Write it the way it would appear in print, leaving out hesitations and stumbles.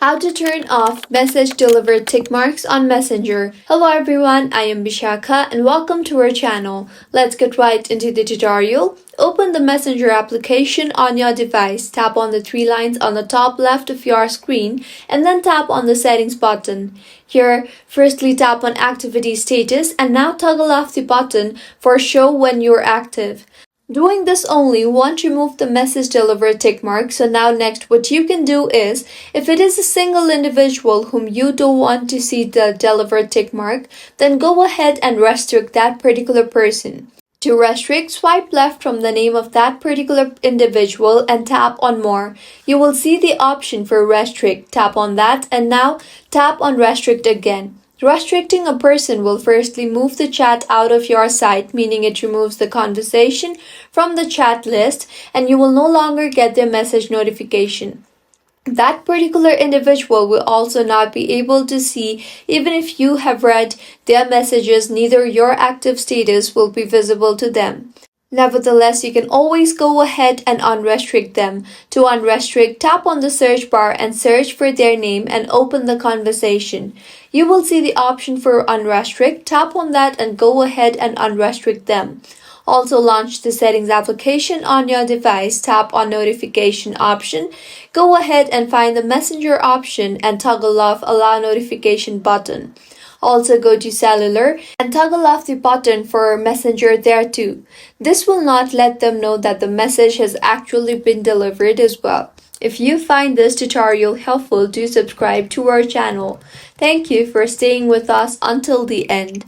How to turn off message delivered tick marks on Messenger. Hello everyone, I am Bishakha and welcome to our channel. Let's get right into the tutorial. Open the Messenger application on your device. Tap on the three lines on the top left of your screen and then tap on the settings button. Here, firstly tap on activity status and now toggle off the button for show when you're active. Doing this only won't remove the message delivered tick mark. So now next what you can do is, if it is a single individual whom you don't want to see the delivered tick mark, then go ahead and restrict that particular person. To restrict, swipe left from the name of that particular individual and tap on more. You will see the option for restrict. Tap on that and now tap on restrict again. Restricting a person will firstly move the chat out of your sight, meaning it removes the conversation from the chat list and you will no longer get their message notification. That particular individual will also not be able to see, even if you have read their messages, neither your active status will be visible to them. Nevertheless, you can always go ahead and unrestrict them. To unrestrict, tap on the search bar and search for their name and open the conversation. You will see the option for unrestrict. Tap on that and go ahead and unrestrict them. Also launch the settings application on your device. Tap on notification option. Go ahead and find the messenger option and toggle off allow notification button. Also go to cellular and toggle off the button for messenger there too. This will not let them know that the message has actually been delivered as well. If you find this tutorial helpful, do subscribe to our channel. Thank you for staying with us until the end.